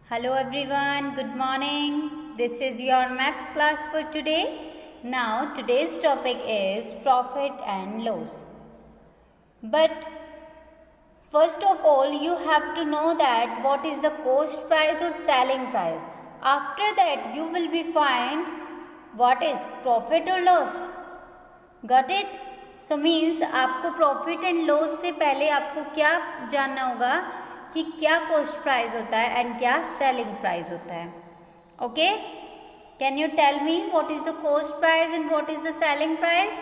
Hello everyone, good morning. This is your maths class for today. Now today's topic is profit and loss. But first of all you have to know that what is the cost price or selling price. After that you will be find what is profit or loss. Got it? So means आपको profit and loss से पहले आपको क्या जानना होगा कि क्या cost price होता है एंड क्या सेलिंग प्राइस होता है. Okay, can you tell me what is the cost price and what is the selling price?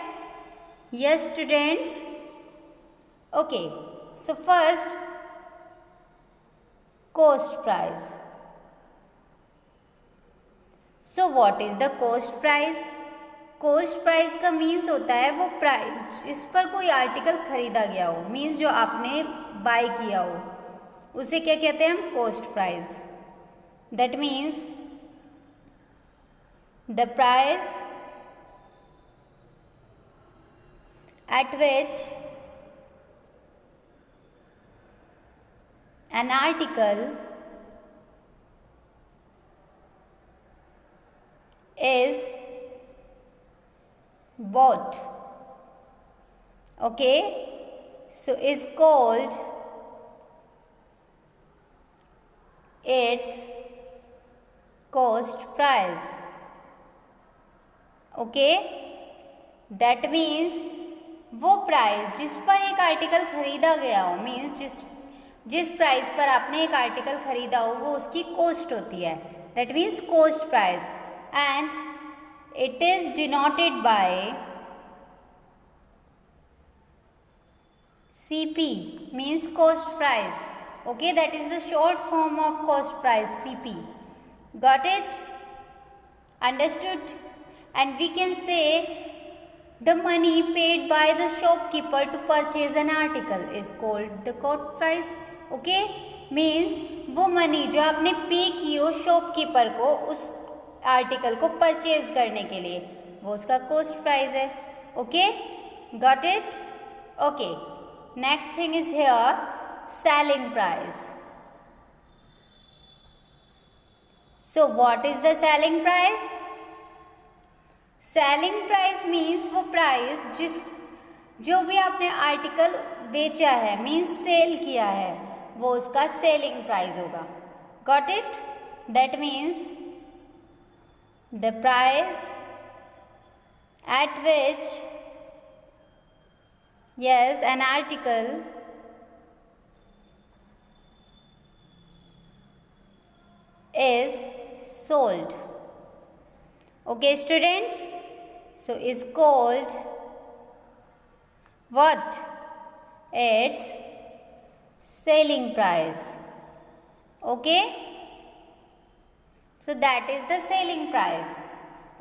Yes students. Okay, so first cost price. So what is the cost price? Cost price का means होता है वो price जिस पर कोई article खरीदा गया हो, मीन्स जो आपने बाय किया हो उसे क्या कहते हैं हम? Cost price. That means the price at which an article is bought. Okay, so is called its cost price. Okay, that means वो प्राइस जिस पर एक आर्टिकल खरीदा गया हो, मीन्स जिस प्राइस पर आपने एक आर्टिकल खरीदा हो वो उसकी कॉस्ट होती है. That means cost price and it is denoted by CP, means cost price. Okay, that is the short form of cost price, CP. Got it? Understood? And we can say the money paid by the shopkeeper to purchase an article is called the cost price. Okay, means वो money जो आपने पे की हो shopkeeper को उस article को purchase करने के लिए, वो उसका कॉस्ट प्राइस है. Okay, got it? Okay, next thing is here selling price. So what is the selling price? Selling price means वो प्राइस जो भी आपने आर्टिकल बेचा है, मीन्स सेल किया है, वो उसका सेलिंग प्राइस होगा. Got it? That means the price at which an article is sold. Okay students, so is called what? Its selling price. Okay, so that is the selling price.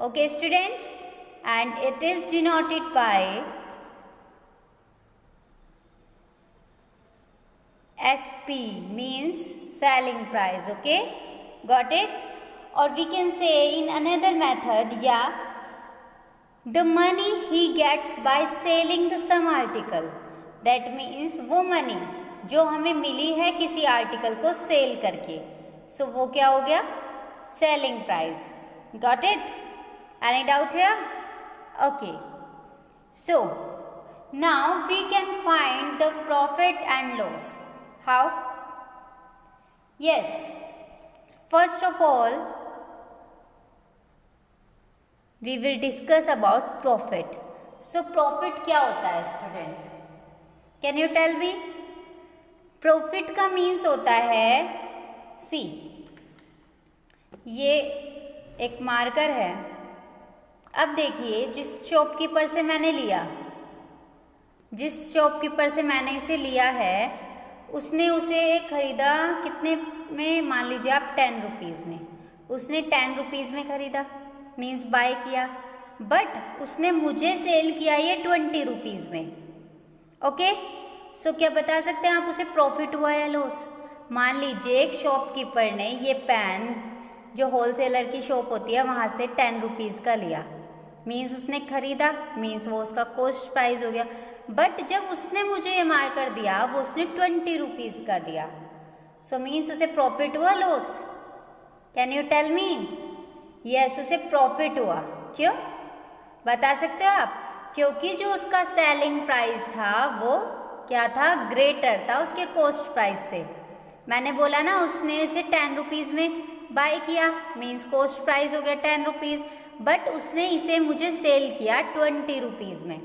Okay students, and it is denoted by SP, means selling price. Okay, got it? Or we can say in another method, the money he gets by selling the some article. That means वो money जो हमें मिली है किसी article को cell करके, सो वो क्या हो गया? Selling price. Got it? Any doubt here? Okay, so now we can find the profit and loss. How? Yes, first of all we will discuss about profit. So profit क्या होता है students? Can you tell me? Profit का means होता है, see, ये एक marker है. अब देखिए जिस शॉपकीपर से मैंने इसे लिया है उसने उसे खरीदा कितने में? मान लीजिए आप 10 रुपीज़ में. उसने 10 रुपीज़ में खरीदा, मीन्स बाय किया, बट उसने मुझे सेल किया ये 20 रुपीज़ में. ओके, सो क्या बता सकते हैं आप उसे प्रॉफिट हुआ या लॉस? मान लीजिए एक शॉपकीपर ने ये पेन जो होलसेलर की शॉप होती है वहाँ से 10 रुपीज़ का लिया, मीन्स उसने खरीदा, मीन्स वो उसका कॉस्ट प्राइस हो गया. बट जब उसने मुझे ये मार्कर दिया वो उसने 20 रुपीज़ का दिया, सो मीन्स उसे प्रॉफिट हुआ loss? Can you tell me? Yes, उसे प्रॉफिट हुआ। क्यों बता सकते हो आप? क्योंकि जो उसका सेलिंग प्राइस था वो क्या था? ग्रेटर था उसके कॉस्ट प्राइस से। मैंने बोला ना, उसने इसे 10 रुपीज़ में बाय किया, मीन्स कॉस्ट प्राइस हो गया 10 रुपीज़, बट उसने इसे मुझे सेल किया 20 रुपीज़ में।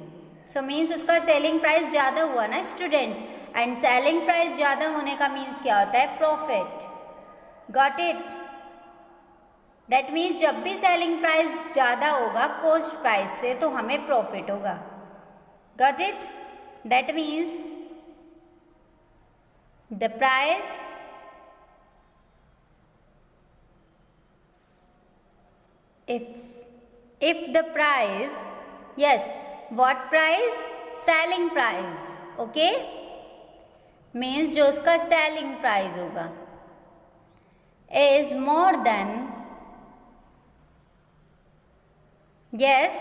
सो मीन्स उसका सेलिंग प्राइस ज़्यादा हुआ ना स्टूडेंट्स, एंड सेलिंग प्राइस ज़्यादा होने का मीन्स क्या होता है? Profit. Got it? That means जब भी सेलिंग प्राइस ज़्यादा होगा कॉस्ट प्राइस से तो हमें प्रॉफिट होगा। Got it? That means the price if the price, yes, what price? Selling price. Okay, means जो उसका selling price होगा is more than, yes,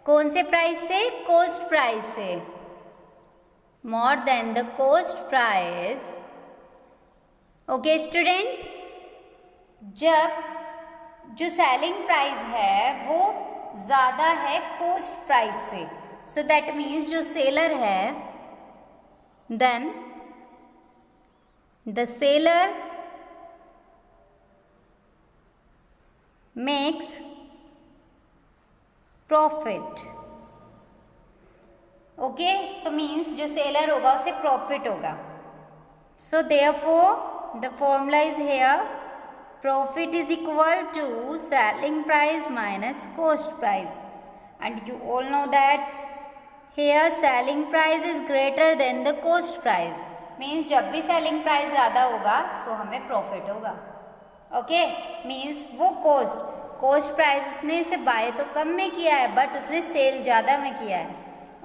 कौन से प्राइस से? कॉस्ट प्राइस से। more than the cost price. Okay students, जब जो selling price है वो ज़्यादा है कॉस्ट प्राइस से, सो दैट मीन्स जो सेलर है, then the seller makes profit. Okay, so means जो सेलर होगा उसे प्रॉफिट होगा। So therefore the formula is here, profit is equal to selling price minus cost price, and you all know that here selling price is greater than the cost price, means जब भी selling price ज़्यादा होगा so हमें profit होगा। Okay, means वो cost price उसने उसे buy तो कम में किया है but उसने sale ज़्यादा में किया है।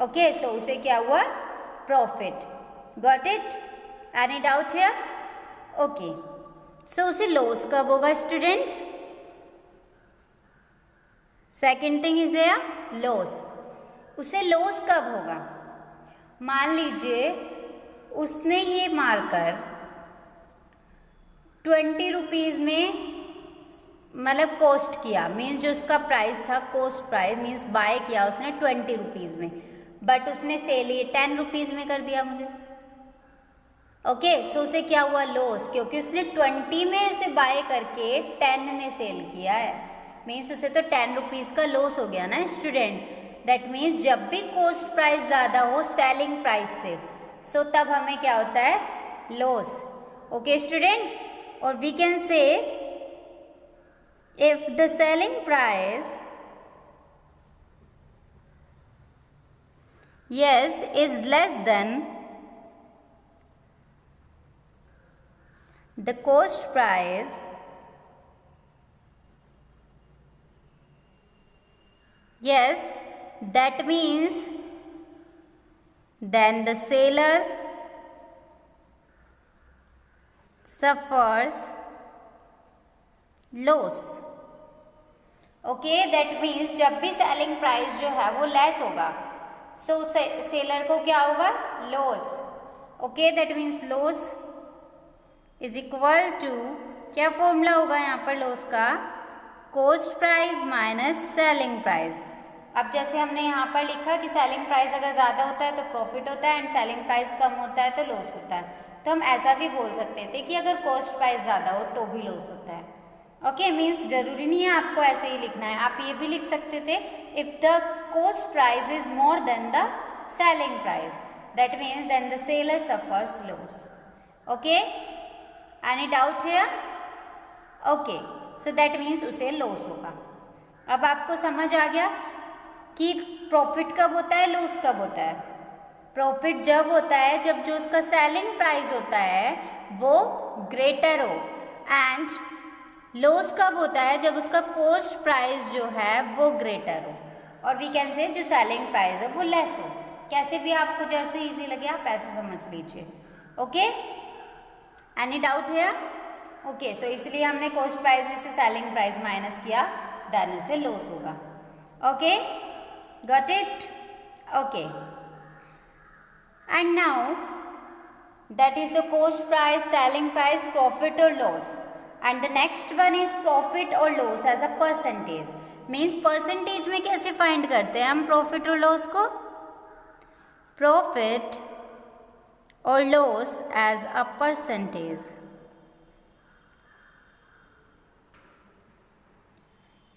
ओके, so उसे क्या हुआ? profit। got it? any doubt here? Okay, so उसे लॉस कब होगा students? Second thing is loss. उसे लॉस कब होगा? मान लीजिए उसने ये मारकर 20 रुपीज़ में मतलब कॉस्ट किया, मीन्स जो उसका प्राइस था कॉस्ट प्राइस मीन्स बाय किया उसने 20 रुपीज़ में, बट उसने सेल ये 10 रुपीज़ में कर दिया मुझे। ओके, सो उसे क्या हुआ? लॉस, क्योंकि उसने 20 में उसे बाय करके 10 में सेल किया है, मीन्स उसे तो 10 रुपीज़ का लॉस हो गया ना स्टूडेंट। दैट मीन्स जब भी कॉस्ट प्राइस ज़्यादा हो सेलिंग प्राइस से, सो तब हमें क्या होता है? लॉस। ओके स्टूडेंट्स, और we can say if the selling price yes is less than the cost price, yes, that means then the seller suffers loss. Okay, that means जब भी सेलिंग प्राइस जो है वो लेस होगा सो seller को क्या होगा? Loss. Okay, that means loss is equal to, क्या फॉर्मूला होगा यहाँ पर लॉस का? Cost price minus selling price. अब जैसे हमने यहाँ पर लिखा कि सेलिंग प्राइस अगर ज़्यादा होता है तो प्रॉफिट होता है एंड सेलिंग प्राइस कम होता है तो लॉस होता है, तो हम ऐसा भी बोल सकते थे कि अगर कॉस्ट प्राइस ज़्यादा हो तो भी लॉस होता है। ओके, मीन्स जरूरी नहीं है आपको ऐसे ही लिखना है, आप ये भी लिख सकते थे if the cost price is more than the selling price, that means then the seller suffers loss. Okay, any doubt here? Okay, so that means उसे लॉस होगा। अब आपको समझ आ गया कि प्रॉफिट कब होता है, लॉस कब होता है? प्रॉफिट जब होता है जब जो उसका सेलिंग प्राइस होता है वो ग्रेटर हो, एंड लॉस कब होता है? जब उसका कॉस्ट प्राइस जो है वो ग्रेटर हो, और वी कैन से जो सेलिंग प्राइस है वो लेस हो। कैसे भी आपको जैसे इजी लगे आप ऐसे समझ लीजिए। Okay, any doubt here? Okay, so इसलिए हमने कॉस्ट प्राइस में से सेलिंग प्राइस माइनस किया, देन उसे लॉस होगा। Okay, got it? Okay, and now that is the cost price, selling price, profit और loss. And the next one is profit और loss as a percentage. Means percentage में कैसे find करते हैं हम प्रॉफिट और लॉस को? प्रॉफिट और लॉस एज अ परसेंटेज।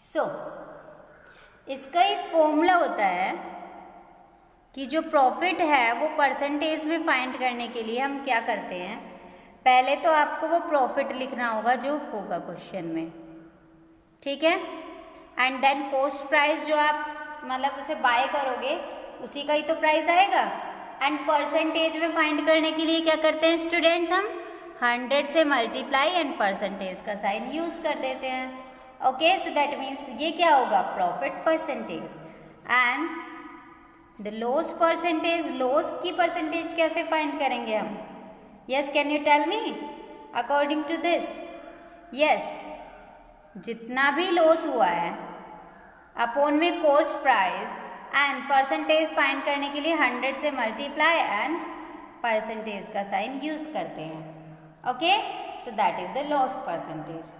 सो इसका एक फॉर्मूला होता है कि जो प्रॉफिट है वो परसेंटेज में फाइंड करने के लिए हम क्या करते हैं, पहले तो आपको वो प्रॉफिट लिखना होगा जो होगा क्वेश्चन में, ठीक है। एंड देन कॉस्ट प्राइस, जो आप मतलब उसे बाय करोगे उसी का ही तो प्राइस आएगा। एंड परसेंटेज में फाइंड करने के लिए क्या करते हैं स्टूडेंट्स, हम 100 से मल्टीप्लाई एंड परसेंटेज का साइन यूज कर देते हैं। ओके, सो दैट मीन्स ये क्या होगा, profit percentage. And the loss percentage, loss की परसेंटेज कैसे फाइंड करेंगे हम? Yes, can you tell me according to this? Yes, जितना भी लॉस हुआ है अपॉन में cost price and percentage find करने के लिए 100 से मल्टीप्लाई एंड परसेंटेज का साइन यूज करते हैं। Okay, so that is the loss percentage.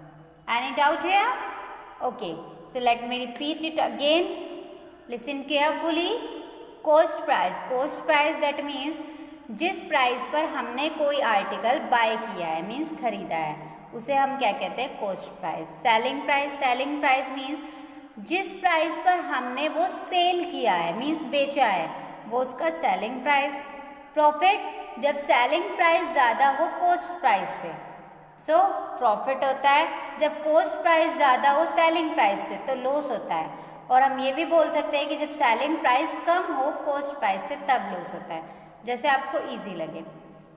Any doubt here? Okay, so let me repeat it again, listen carefully. Cost price, cost price that means जिस price पर हमने कोई article by किया है, means खरीदा है, उसे हम क्या कहते हैं, cost price. Selling price, selling price means जिस प्राइस पर हमने वो सेल किया है, मीन्स बेचा है, वो उसका सेलिंग प्राइस। प्रॉफिट, जब सेलिंग प्राइस ज़्यादा हो कॉस्ट प्राइस से, सो प्रॉफिट होता है। जब कॉस्ट प्राइस ज़्यादा हो सेलिंग प्राइस से तो लॉस होता है। और हम ये भी बोल सकते हैं कि जब सेलिंग प्राइस कम हो कॉस्ट प्राइस से तब लॉस होता है, जैसे आपको इजी लगे।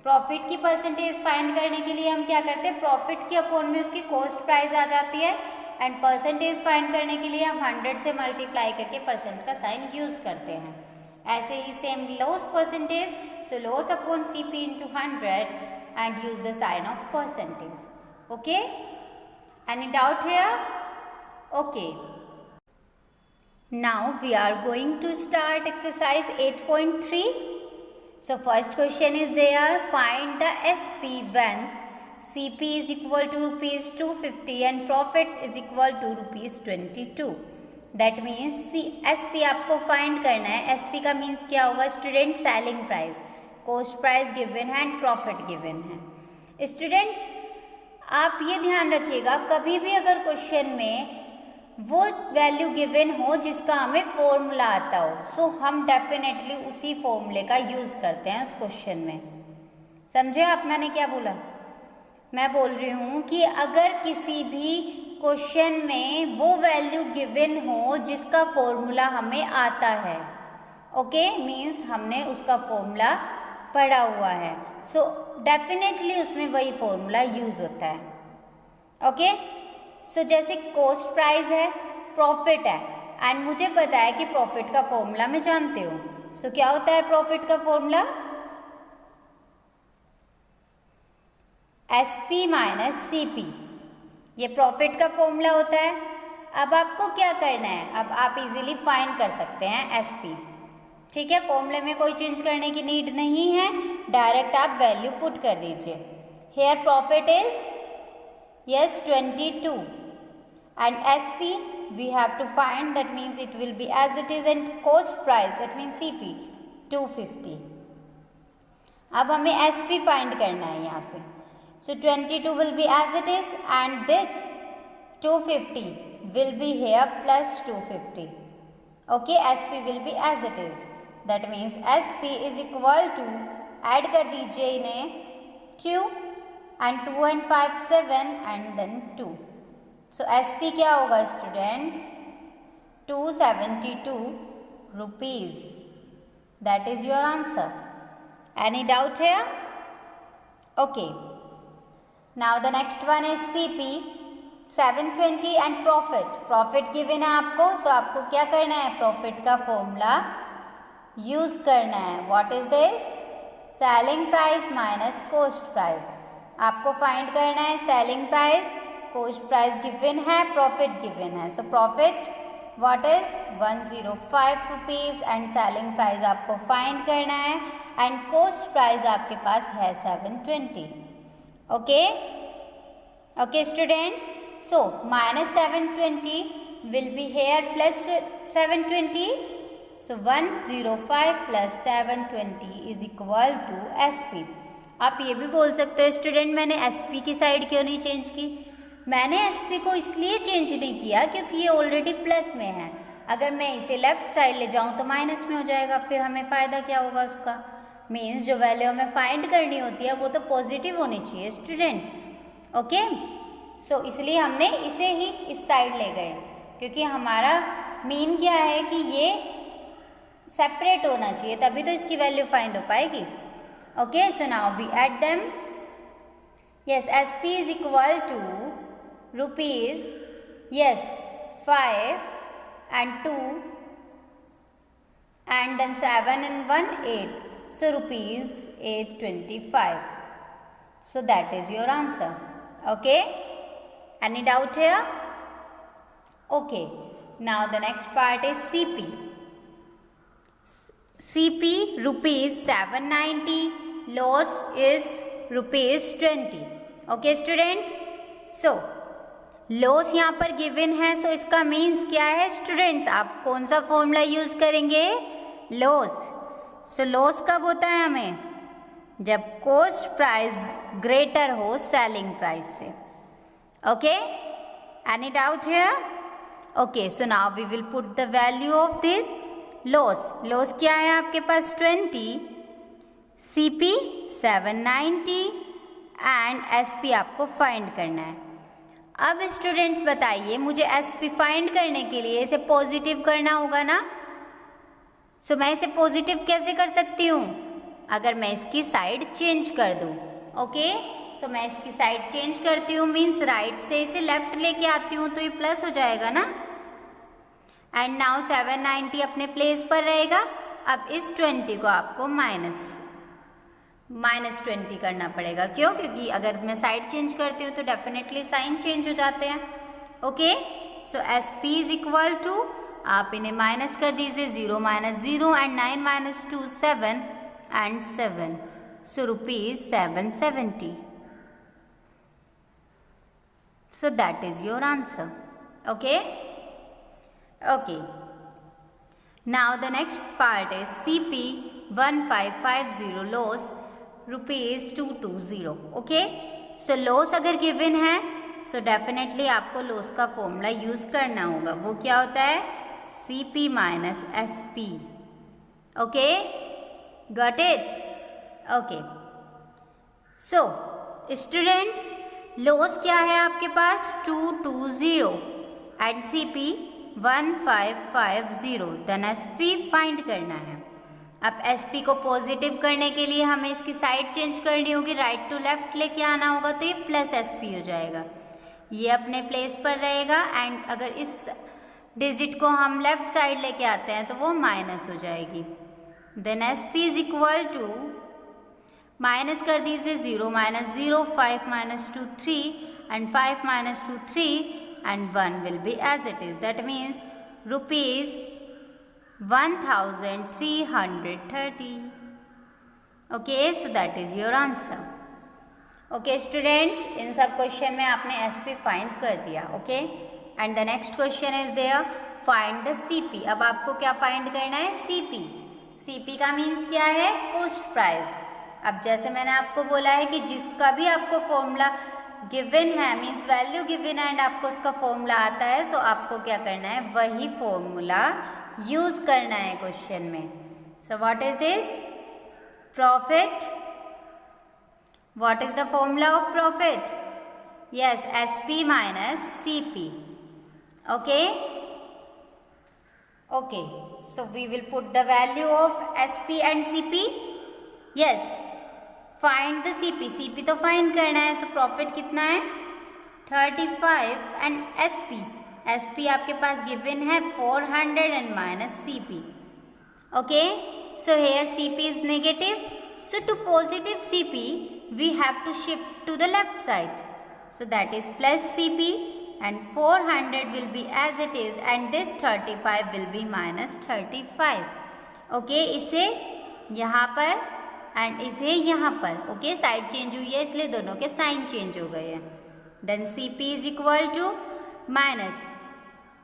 प्रॉफिट की परसेंटेज फाइंड करने के लिए हम क्या करते हैं, प्रॉफिट के अपॉन में उसकी कॉस्ट प्राइस आ जाती है एंड परसेंटेज फाइंड करने के लिए हम 100 से मल्टीप्लाई करके परसेंट का साइन यूज करते हैं। ऐसे ही same loss percentage, so loss upon CP into 100 and use the sign of percentage. Okay, any doubt here? Okay, now we are going to start exercise 8.3. So first question is there, find the SP when CP is equal to rupees 250 and profit is equal to rupees 22. That means SP आपको find करना है। SP का means क्या होगा student, selling price. Cost price given है and profit given है। Students आप ये ध्यान रखिएगा, कभी भी अगर क्वेश्चन में वो वैल्यू गिवन हो जिसका हमें फॉर्मूला आता हो, सो हम डेफिनेटली उसी फॉर्मूले का यूज़ करते हैं उस क्वेश्चन में। समझे आप मैंने क्या बोला? मैं बोल रही हूँ कि अगर किसी भी क्वेश्चन में वो वैल्यू गिवन हो जिसका फॉर्मूला हमें आता है, ओके, मीन्स हमने उसका फॉर्मूला पढ़ा हुआ है, सो डेफिनेटली उसमें वही फॉर्मूला यूज होता है। ओके, सो जैसे कॉस्ट प्राइस है, प्रॉफिट है, एंड मुझे पता है कि प्रॉफिट का फॉर्मूला मैं जानते हो, सो क्या होता है प्रॉफिट का फॉर्मूला, SP माइनस CP, ये प्रॉफिट का फॉर्मूला होता है। अब आपको क्या करना है, अब आप इजीली फाइंड कर सकते हैं SP, ठीक है। फॉर्मूले में कोई चेंज करने की नीड नहीं है, डायरेक्ट आप वैल्यू पुट कर दीजिए। Here profit is yes 22 and SP we have to find, that means it will be as it is, and cost price that means CP 250। अब हमें SP फाइंड करना है यहाँ से, so 22 will be as it is and this 250 will be here plus 250। Okay, SP will be as it is, that means SP is equal to, add कर दीजिए इन्हें 2 and 2 and 5 7 and then 2, so SP क्या होगा students, 272 rupees. That is your answer. Any doubt है? Okay, now the next one is CP 720 and profit. Profit given है आपको, सो आपको क्या करना है, प्रॉफिट का फॉर्मूला यूज करना है। What is this, selling price minus cost price. आपको फाइंड करना है selling price, cost price given है, प्रॉफिट गिवन है, so profit what is 105 rupees and selling price आपको फाइंड करना है एंड कॉस्ट प्राइस आपके पास है 720। Okay, Okay students, so minus 720 will be here plus 720. So 105 plus 720 is equal to SP. आप ये भी बोल सकते हो स्टूडेंट मैंने SP की साइड क्यों नहीं चेंज की? मैंने SP को इसलिए चेंज नहीं किया क्योंकि ये ऑलरेडी प्लस में है। अगर मैं इसे लेफ्ट साइड ले जाऊँ तो माइनस में हो जाएगा, फिर हमें फ़ायदा क्या होगा उसका? मीन्स जो वैल्यू हमें फाइंड करनी होती है वो तो पॉजिटिव होनी चाहिए स्टूडेंट्स। ओके, सो इसलिए हमने इसे ही इस साइड ले गए क्योंकि हमारा मीन क्या है कि ये सेपरेट होना चाहिए, तभी तो इसकी वैल्यू फाइंड हो पाएगी। Okay, so now we add them. Yes, SP is equal to rupees, yes 5 and 2 and then 7 and 1 8, so rupees 825. So that is your answer. Okay, any doubt here? Okay, now the next part is CP. CP rupees 790, loss is rupees 20. Okay students, so loss यहाँ पर given है, सो इसका means क्या है students? आप कौन सा formula use करेंगे? लॉस। सो लॉस कब होता है हमें? जब कॉस्ट प्राइस ग्रेटर हो सेलिंग प्राइस से। Okay, any doubt here? Okay, so now we will put the value of this loss. Loss क्या है आपके पास? 20, CP 790 एंड SP आपको फाइंड करना है। अब स्टूडेंट्स बताइए, मुझे SP फाइंड करने के लिए इसे पॉजिटिव करना होगा ना? सो मैं इसे पॉजिटिव कैसे कर सकती हूँ? अगर मैं इसकी साइड चेंज कर दूँ। ओके, सो मैं इसकी साइड चेंज करती हूँ, मीन्स राइट से इसे लेफ्ट लेके आती हूँ तो ये प्लस हो जाएगा ना। एंड नाउ 790 अपने प्लेस पर रहेगा। अब इस 20 को आपको माइनस 20 करना पड़ेगा। क्यों? क्योंकि अगर मैं साइड चेंज करती हूँ तो डेफिनेटली साइन चेंज हो जाते हैं। Okay, so SP is equal to, आप इन्हें माइनस कर दीजिए, 0 - 0 and 9 - 2 7 and 7, so rupees 770. So that is your answer. Okay? Okay. Now the next part is CP 1550, loss rupees 220. Okay, so loss अगर given है so definitely आपको loss का formula use करना होगा। वो क्या होता है? CP minus SP. Okay, got it? Okay, so students loss क्या है आपके पास? 220 and CP 1550, then SP find करना है। अब SP को पॉजिटिव करने के लिए हमें इसकी साइड चेंज करनी होगी, राइट टू लेफ्ट लेके आना होगा, तो ये प्लस SP हो जाएगा, ये अपने प्लेस पर रहेगा। एंड अगर इस डिजिट को हम लेफ्ट साइड लेके आते हैं तो वो माइनस हो जाएगी। Then SP is equal to, minus कर दीजिए, 0 - 0, 5 - 2 3 and 5 - 2 3 and 1 will be as it is, that means rupees 1330. Okay, so that is your answer. Okay students, इन सब क्वेश्चन में आपने SP फाइंड कर दिया। Okay, and the next question is there, find the CP. अब आपको क्या find करना है? CP. CP का मीन्स क्या है? Cost price. अब जैसे मैंने आपको बोला है कि जिसका भी आपको फॉर्मूला गिवन है, मीन्स वैल्यू गिवन है एंड आपको उसका फॉर्मूला आता है, सो आपको क्या करना है? वही फॉर्मूला यूज करना है क्वेश्चन में। So what is this? Profit. What is the formula of profit? Yes, SP minus CP. Okay, okay, so we will put the value of SP and CP. Yes, find the CP. CP तो find करना है, so profit कितना है? 35 and SP आपके पास given है 400 and minus CP. Okay, so here CP is negative, so to positive CP we have to shift to the left side, so that is plus CP and 400 will be as it is and this 35 will be minus 35. Okay, इसे यहाँ पर and इसे यहाँ पर, okay, side change हुई है इसलिए दोनों के साइन चेंज हो गए हैं। Then CP is equal to minus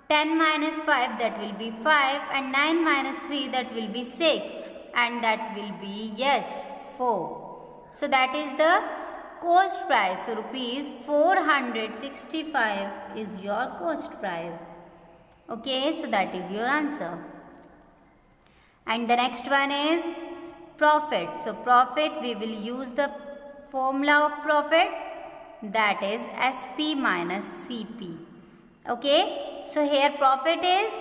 10 minus 5, that will be 5, and 9 minus 3, that will be 6, and that will be, yes, 4. So that is the cost price. So rupees 465 is your cost price. Okay, so that is your answer. And the next one is profit. So profit, we will use the formula of profit, that is SP minus CP. Okay. So here profit is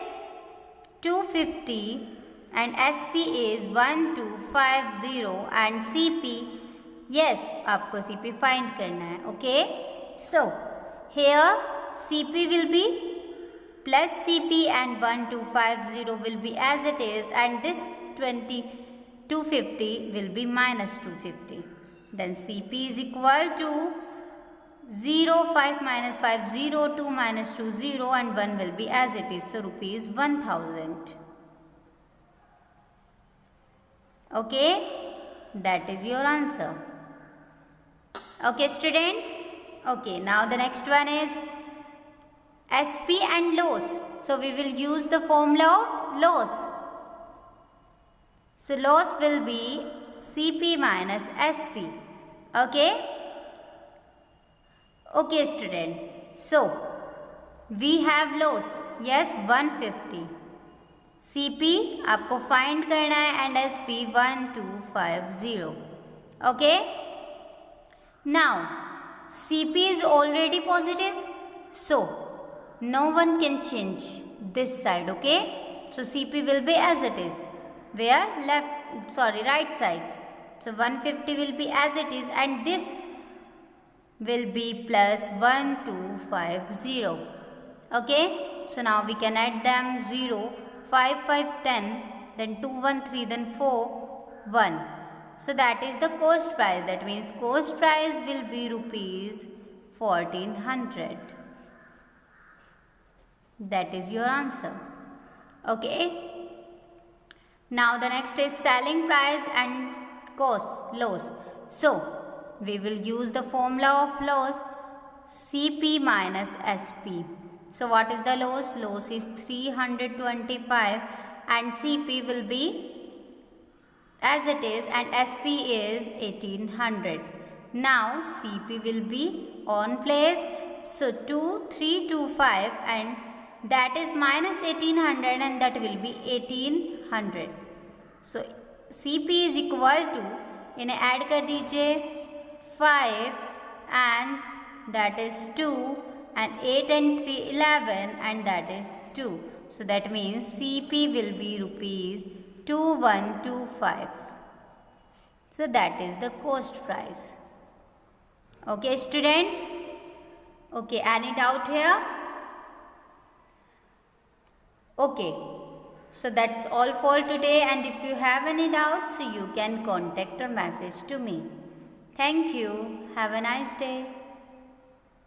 250 and SP is 1250 and CP, yes, आपको CP find करना है. Okay. So here CP will be plus CP and 1250 will be as it is, and this 250 will be minus 250. Then CP is equal to 0, 5 minus 5, 0, 2 minus 2, 0, and 1 will be as it is. So rupees 1000. Okay, that is your answer. Okay, students. Okay, now the next one is SP and loss. So we will use the formula of loss. So loss will be CP minus SP. Okay. Okay, student. So we have loss, yes, 150. CP आपको find करना है and SP 1250. Okay. Now CP is already positive, so no one can change this side. Okay. So CP will be as it is. Where? Right side. So 150 will be as it is, and this will be plus 1250. Okay. So now we can add them 0, 5, 5, 10, then 2, 1, 3, then 4, 1. So that is the cost price. That means cost price will be rupees 1400. That is your answer. Okay. Now the next is selling price and cost, loss. So we will use the formula of loss, CP minus SP. So what is the loss? Loss is 325 and CP will be as it is and SP is 1800. Now CP will be on place. So 2325 and that is minus 1800 and that will be 1800. So CP is equal to, इन्हें add कर दीजिए 5 and that is 2 and 8 and 3 11 and that is 2. So that means CP will be rupees 2125. So that is the cost price. Okay, students. Okay, any doubt here? Okay. So that's all for today, and if you have any doubts, you can contact or message to me. Thank you. Have a nice day.